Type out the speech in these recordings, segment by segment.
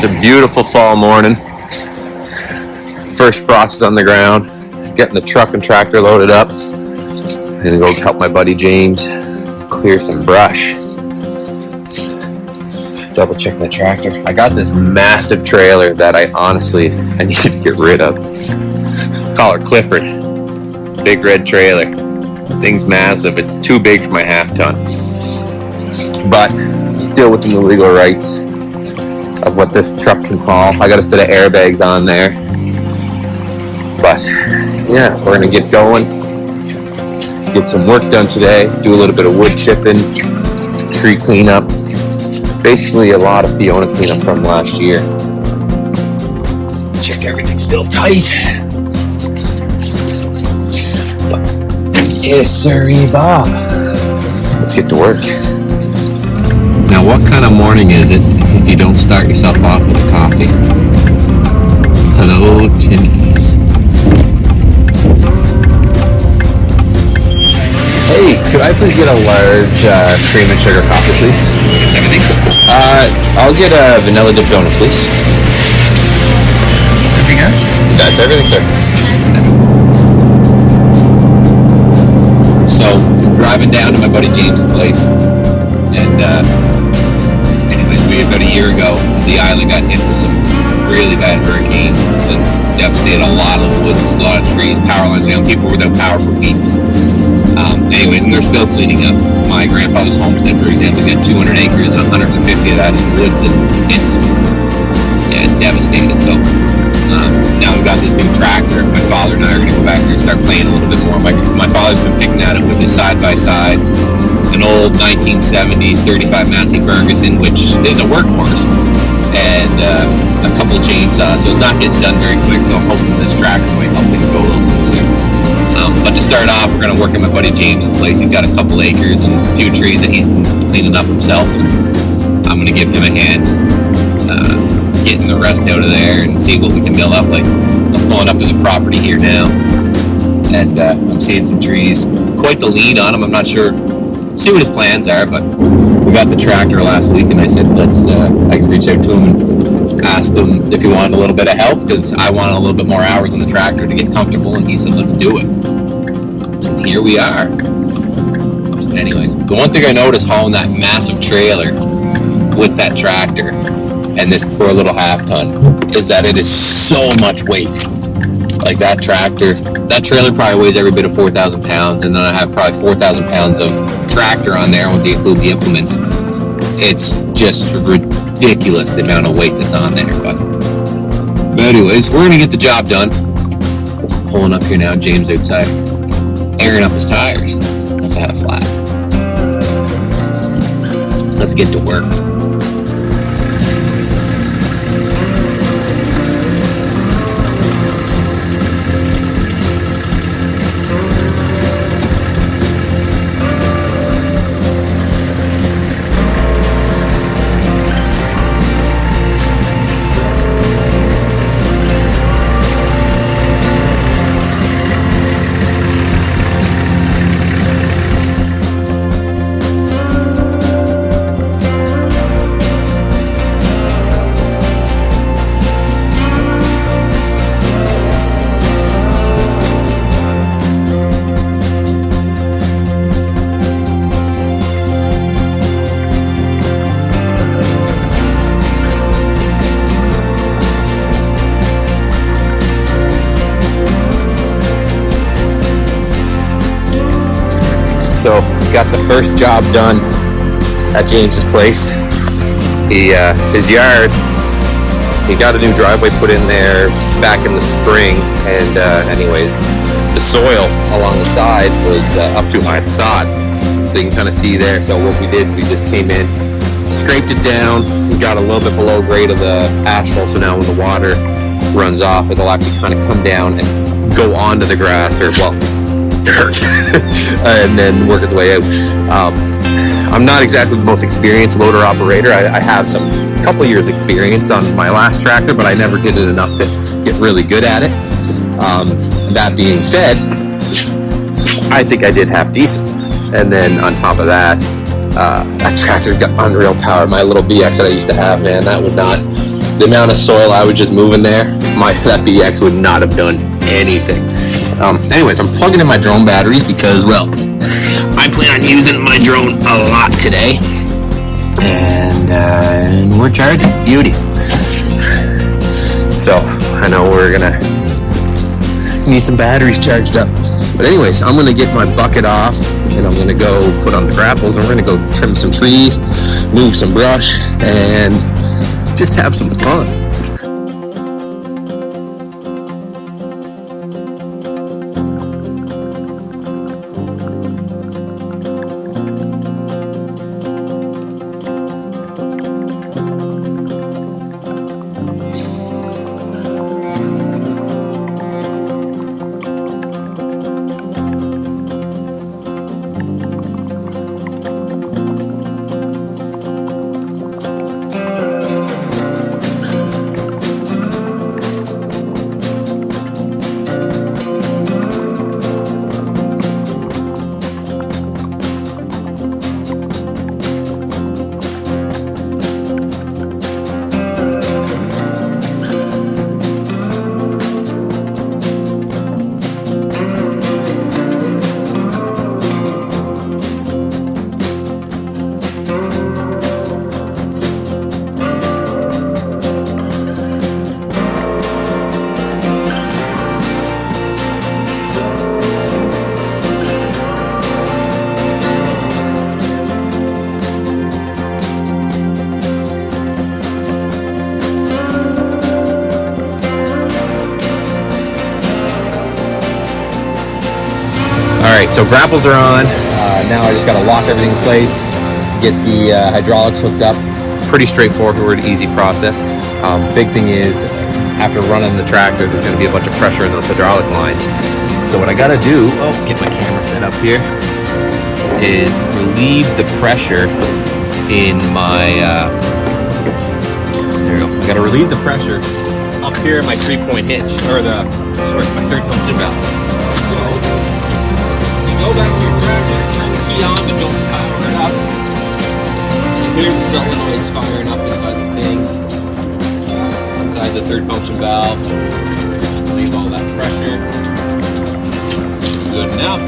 a beautiful fall morning. First frost is on the ground. Getting the truck and tractor loaded up. I'm gonna go help my buddy James clear some brush. Double check the tractor. I got this massive trailer that I need to get rid of. Call her Clifford. Big red trailer. Thing's massive. It's too big for my half ton. But still within the legal rights of what this truck can haul. I got a set of airbags on there. But yeah, we're gonna get going. Get some work done today. Do a little bit of wood chipping, tree cleanup. Basically a lot of Fiona cleanup from last year. Check everything's still tight. Yes, sirree, Bob. Let's get to work. Now, what kind of morning is it if you don't start yourself off with a coffee? Hello, Timmy's. Hey, could I please get a large cream and sugar coffee, please? Is everything? I'll get a vanilla dip donut, please. Anything else? That's everything, sir. So, driving down to my buddy James' place, and anyways, about a year ago, the island got hit with some really bad hurricanes that devastated a lot of woods, a lot of trees, power lines down, people were without power for weeks. Anyways, and they're still cleaning up. My grandfather's homestead, for example, he's got 200 acres and 150 of that in woods, and it's devastated. So now we've got this new tractor. My father and I are going to go back there and start playing a little bit more. My father's been picking at it with his side-by-side, an old 1970s 35 Massey Ferguson, which is a workhorse, and a couple of chainsaws, so it's not getting done very quick, so I'm hoping this tractor might help things go a little smoother. But to start off, we're going to work at my buddy James's place. He's got a couple acres and a few trees that he's been cleaning up himself, and I'm going to give him a hand getting the rest out of there and see what we can mill up. Like, I'm pulling up to the property here now, and I'm seeing some trees. Quite the lean on him. I'm not sure. See what his plans are, but we got the tractor last week, and I said I can reach out to him and asked him if he wanted a little bit of help, because I wanted a little bit more hours on the tractor to get comfortable, and he said let's do it. And here we are. Anyway, the one thing I noticed hauling that massive trailer with that tractor and this poor little half ton is that it is so much weight. Like that trailer probably weighs every bit of 4,000 pounds, and then I have probably 4,000 pounds of tractor on there once you include the implements. It's just ridiculous the amount of weight that's on there. But anyways, we're gonna get the job done. Pulling up here now, James outside, airing up his tires. Must have had a flat. Let's get to work. So got the first job done at James's place. His yard, he got a new driveway put in there back in the spring, and anyways, the soil along the side was up too high to sod, so you can kind of see there. So what we did, we just came in, scraped it down, we got a little bit below grade of the asphalt, so now when the water runs off, it'll actually kind of come down and go onto the grass, or well, dirt, and then work its way out. I'm not exactly the most experienced loader operator. I have some couple years experience on my last tractor, but I never did it enough to get really good at it. That being said, I think I did half decent. And then on top of that, that tractor got unreal power. My little BX that I used to have, man, that would not the amount of soil I would just move in there, that BX would not have done anything. Anyways, I'm plugging in my drone batteries because, well, I plan on using my drone a lot today. And we're charging. Beauty. So, I know we're gonna need some batteries charged up. But anyways, I'm gonna get my bucket off and I'm gonna go put on the grapples and we're gonna go trim some trees, move some brush, and just have some fun. Alright, so grapples are on. Now I just got to lock everything in place, get the hydraulics hooked up. Pretty straightforward, easy process. Big thing is, after running the tractor, there's going to be a bunch of pressure in those hydraulic lines. So what I got to do, get my camera set up here, is relieve the pressure in my, there we go. I got to relieve the pressure up here in my 3-point hitch, or my third function valve. So, go back to your tractor, turn the key on, and you'll power it up. And here's the solenoids firing up inside the thing, inside the third function valve. Leave all that pressure. Good enough.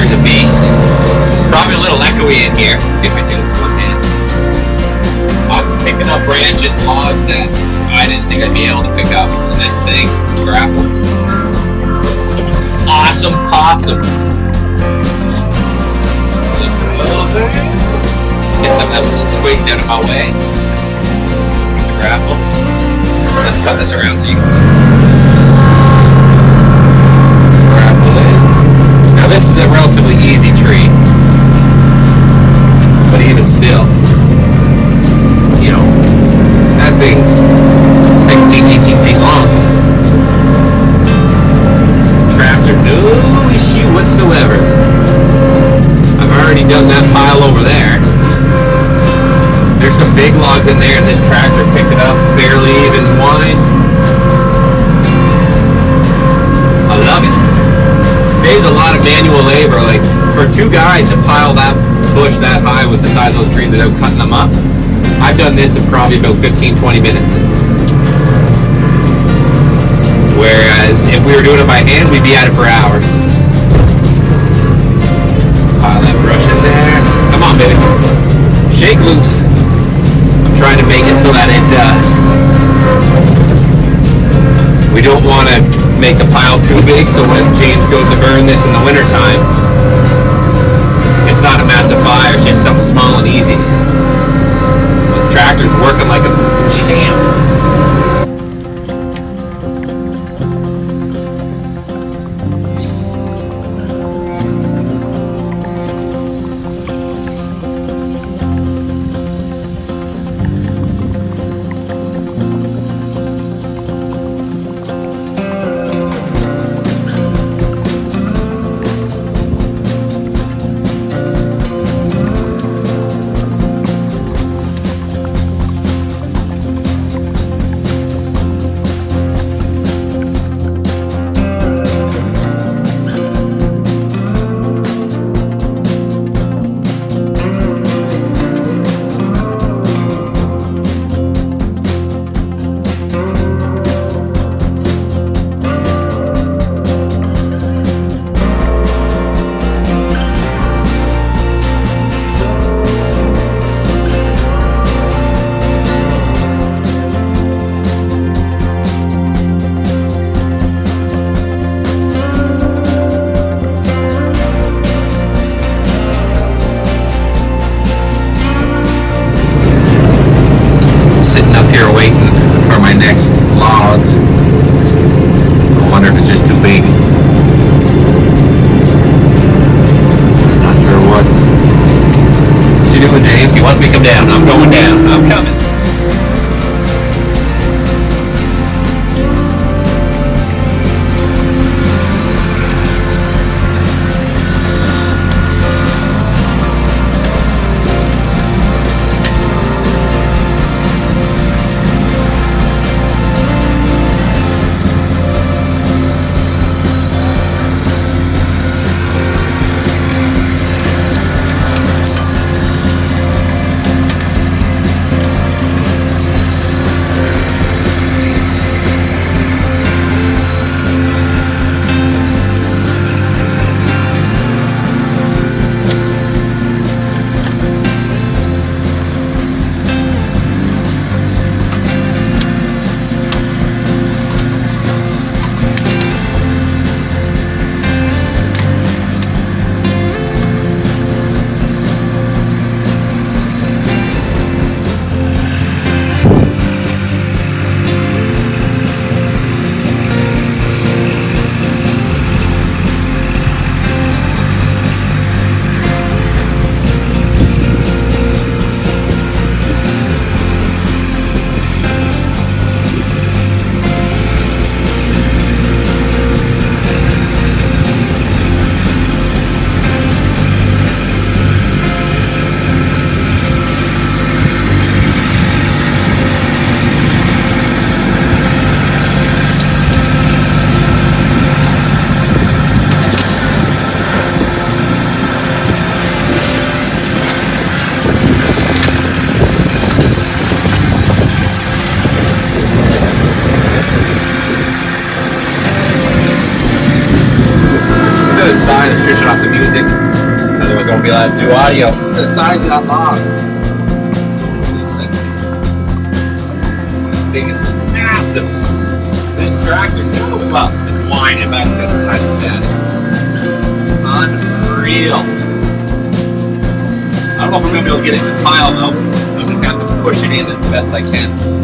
tractor's a beast. Probably a little echoey in here. Let's see if I do this one hand. I'm picking up branches, logs that I didn't think I'd be able to pick up. And this thing, Grapple. Awesome possum. Get some of those twigs out of my way. Grapple. Let's cut this around so you can see. Grapple in. Now this is a relatively easy tree. But even still, you know, that thing's 16, 18 feet long. Tractor, no issue whatsoever. I've already done that pile over there. There's some big logs in there and this tractor picked it up, barely even whined. I love it. Saves a lot of manual labor. Like for two guys to pile that bush that high with the size of those trees without cutting them up, I've done this in probably about 15-20 minutes. Whereas if we were doing it by hand, we'd be at it for hours. Pile that brush in there. Come on, baby. Shake loose. I'm trying to make it so that we don't want to make the pile too big, so when James goes to burn this in the wintertime, it's not a massive fire, it's just something small and easy. But the tractor's working like a champ. Next logs. I wonder if it's just too big. Not sure what. What you doing, James? He wants me to come down. I'm going down. I'm coming. side and switch it off the music. Otherwise, I won't be allowed to do audio. Look at the size of that log. This thing is massive. This tractor, well, it's whining back. It's got the time standing. Unreal. I don't know if I'm going to be able to get it in this pile though. I'm just going to have to push it in as best I can.